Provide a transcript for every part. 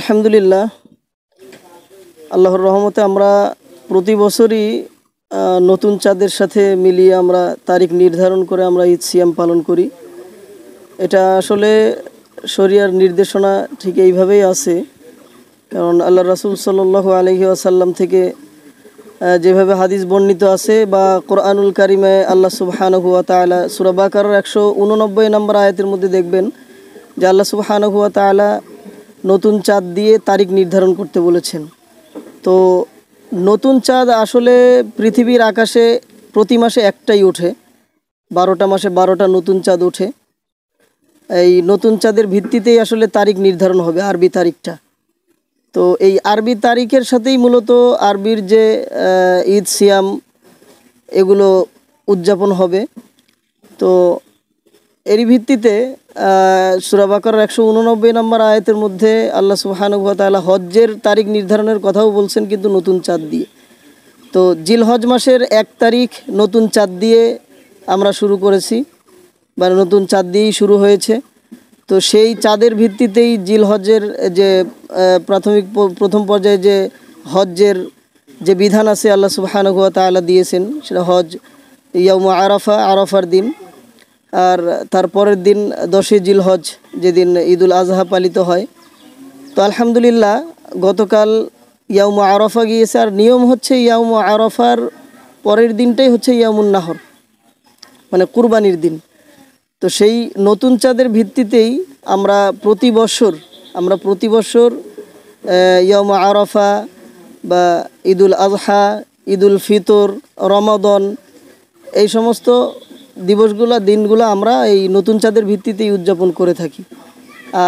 আলহামদুলিল্লাহ, আল্লাহর রহমতে আমরা প্রতি বছরই নতুন চাঁদের সাথে মিলিয়ে আমরা তারিখ নির্ধারণ করে আমরা ঈদ সিয়াম পালন করি। এটা আসলে শরিয়ার নির্দেশনা ঠিক এইভাবেই আছে, কারণ আল্লাহ রাসূল সাল্লাল্লাহু আলাইহি ওয়াসাল্লাম থেকে যেভাবে হাদিস বর্ণিত আছে বা কোরআনুল কারিমে আল্লাহ সুবহানাহু ওয়া তাআলা সূরা বাকারার 189 নম্বর আয়াতের মধ্যে দেখবেন যে আল্লাহ সুবহানাহু ওয়া তাআলা নতুন চাঁদ দিয়ে তারিখ নির্ধারণ করতে বলেছেন। তো নতুন চাঁদ আসলে পৃথিবীর আকাশে প্রতি মাসে একটাই ওঠে, 12টা মাসে 12টা নতুন চাঁদ ওঠে। এই নতুন চাঁদের ভিত্তিতেই আসলে তারিখ নির্ধারণ হবে, আরবি তারিখটা। তো এই আরবি তারিখের সাথেই মূলত আরবির যে ঈদ সিয়াম এগুলো উদযাপন হবে। তো এরই ভিত্তিতে সূরা বাকারার 189 নম্বর আয়াতের মধ্যে আল্লাহ সুবহানাহু ওয়া তাআলা হজ্জের তারিখ নির্ধারণের কথাও বলছেন, কিন্তু নতুন চাঁদ দিয়ে। তো জিলহজ মাসের 1 তারিখ নতুন চাঁদ দিয়ে আমরা শুরু করেছি, বা নতুন চাঁদ দিয়েই শুরু হয়েছে। তো সেই চাঁদের ভিত্তিতেই জিলহজের যে প্রথম পর্যায়ে যে হজ্জের যে বিধান আছে আল্লাহ সুবহানাহু ওয়া তাআলা দিয়েছেন, সেটা হজ ইয়াউম আরাফা, আরাফার দিন। আর তারপরের দিন 10 জিলহজ, যেদিন ঈদুল আজহা পালিত হয়। তো আলহামদুলিল্লাহ, গতকাল ইয়াউম আরাফা গিয়েছে, আর নিয়ম হচ্ছে ইয়াউম আরাফার পরের দিনটাই হচ্ছে ইয়ামুন নাহর, মানে কুরবানির দিন। তো সেই নতুন চাঁদের ভিত্তিতেই আমরা প্রতি বছর ইয়াউম আরাফা বা ঈদুল আজহা, ঈদুল ফিতর, রমাদান, এই সমস্ত দিনগুলো আমরা এই নতুন চাঁদের ভিত্তিতেই উদযাপন করে থাকি।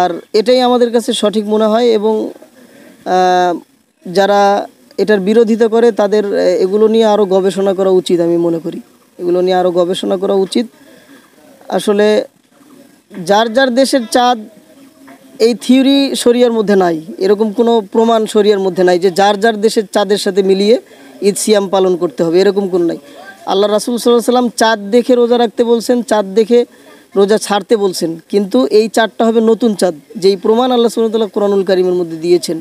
আর এটাই আমাদের কাছে সঠিক মনে হয়, এবং যারা এটার বিরোধিতা করে তাদের এগুলো নিয়ে আরও গবেষণা করা উচিত। আমি মনে করি এগুলো নিয়ে আরও গবেষণা করা উচিত। আসলে যার যার দেশের চাঁদ, এই থিওরি শরিয়ার মধ্যে নাই, এরকম কোনো প্রমাণ শরিয়ার মধ্যে নাই যে যার যার দেশের চাঁদের সাথে মিলিয়ে ঈদ সিয়াম পালন করতে হবে, এরকম কোনো নাই। আল্লাহ রাসূল সাল্লাল্লাহু আলাইহি ওয়াসাল্লাম চাঁদ দেখে রোজা রাখতে বলছেন, চাঁদ দেখে রোজা ছাড়তে বলছেন, কিন্তু এই চাঁদটা হবে নতুন চাঁদ, যেই প্রমাণ আল্লাহ সুবহানাহু ওয়া তাআলা কোরআনুল কারীমের মধ্যে দিয়েছেন,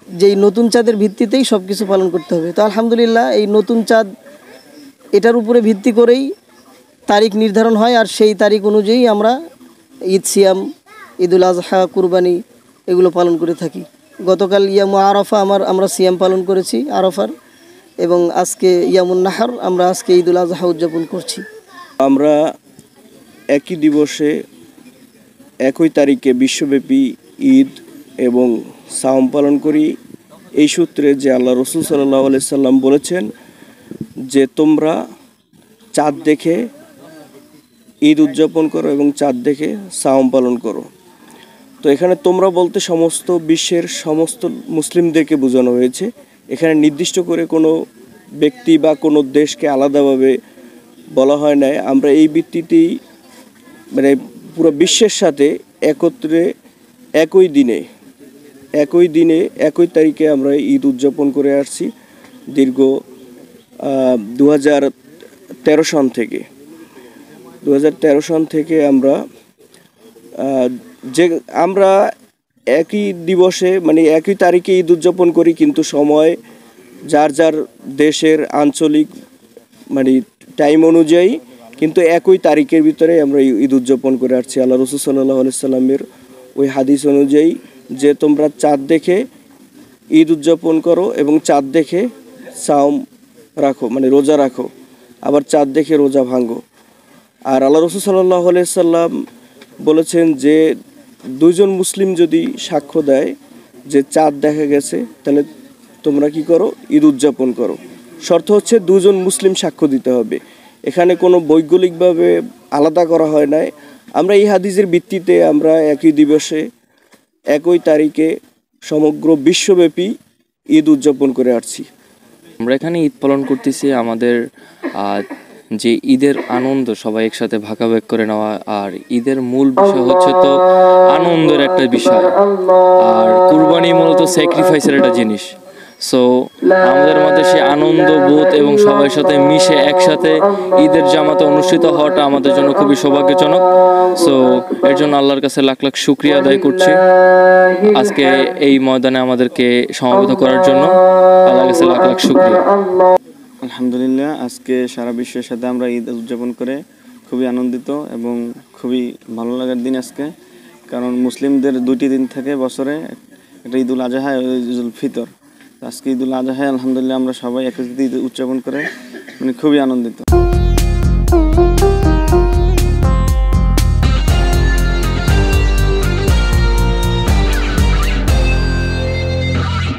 যেই নতুন চাঁদের ভিত্তিতেই সব কিছু পালন করতে হবে। তো আলহামদুলিল্লাহ, এই নতুন চাঁদ এটার উপরে ভিত্তি করেই তারিখ নির্ধারণ হয়, আর সেই তারিখ অনুযায়ী আমরা ঈদ সিয়াম, ঈদুল আজহা, কুরবানি এগুলো পালন করে থাকি। গতকাল ইয়ামু আরাফা আমরা সিয়াম পালন করেছি আরাফার, এবং আজকে ইয়ামুন নাহর, আমরা আজকে ঈদুল আজহা উদযাপন করছি। আমরা একই দিবসে একই তারিখে বিশ্বব্যাপী ঈদ এবং সাওম পালন করি, এই সূত্রে যে আল্লাহ রাসূল সাল্লাল্লাহু আলাইহি সাল্লাম বলেছেন যে তোমরা চাঁদ দেখে ঈদ উদযাপন করো এবং চাঁদ দেখে সাওম পালন করো। তো এখানে তোমরা বলতে সমস্ত বিশ্বের সমস্ত মুসলিমদেরকে বোঝানো হয়েছে। এখানে নির্দিষ্ট করে কোনো ব্যক্তি বা কোনো দেশকে আলাদাভাবে বলা হয় নাই। আমরা এই ভিত্তিতেই মানে পুরো বিশ্বের সাথে একত্রে একই দিনে একই তারিখে আমরা ঈদ উদযাপন করে আসছি দীর্ঘ 2013 সন থেকে। 2013 সন থেকে আমরা একই দিবসে মানে একই তারিখে ঈদ উদযাপন করি, কিন্তু সময় যার যার দেশের আঞ্চলিক মানে টাইম অনুযায়ী, কিন্তু একই তারিখের ভিতরে আমরা ঈদ উদযাপন করে আসছি। আল্লাহ রাসূল সাল্লাল্লাহু আলাইহি সাল্লামের ওই হাদিস অনুযায়ী যে তোমরা চাঁদ দেখে ঈদ উদযাপন করো এবং চাঁদ দেখে সাওম রাখো, মানে রোজা রাখো, আবার চাঁদ দেখে রোজা ভাঙো। আর আল্লাহ রাসূল সাল্লাল্লাহু আলাইহি সাল্লাম বলেছেন যে 2 জন মুসলিম যদি সাক্ষ্য দেয় যে চাঁদ দেখা গেছে, তাহলে তোমরা কি করো, ঈদ উদযাপন করো। শর্ত হচ্ছে 2 জন মুসলিম সাক্ষ্য দিতে হবে। এখানে কোনো ভৌগোলিকভাবে আলাদা করা হয় নাই। আমরা এই হাদিসের ভিত্তিতে আমরা একই দিবসে একই তারিখে সমগ্র বিশ্বব্যাপী ঈদ উদযাপন করে আসছি। আমরা এখানে ঈদ পালন করতেছি, আমাদের যে ঈদের আনন্দ সবাই একসাথে ভাগাভাগ করে নেওয়া। আর ঈদের মূল বিষয় হচ্ছে তো আনন্দের একটা বিষয়, আর কুরবানি মূলত স্যাক্রিফাইসের একটা জিনিস। সো আমাদের মধ্যে সেই আনন্দ বোধ এবং সবার সাথে মিশে একসাথে ঈদের জামাতে অনুষ্ঠিত হওয়াটা আমাদের জন্য খুবই সৌভাগ্যজনক। সো এর জন্য আল্লাহর কাছে লাখ লাখ শুকরিয়া আদায় করছি আজকে এই ময়দানে আমাদেরকে সমবেত করার জন্য। আল্লাহর কাছে লাখ লাখ শুকরিয়া। আলহামদুলিল্লাহ, আজকে সারা বিশ্বের সাথে আমরা ঈদ উদযাপন করে খুবই আনন্দিত এবং খুবই ভালো লাগার দিন আজকে। কারণ মুসলিমদের দুটি দিন থাকে বছরে, একটা ঈদুল আজহা আর ঈদুল ফিতর। আজকে ঈদুল আজহায় আলহামদুলিল্লাহ আমরা সবাই একত্রিত ঈদ উদযাপন করে খুবই আনন্দিত।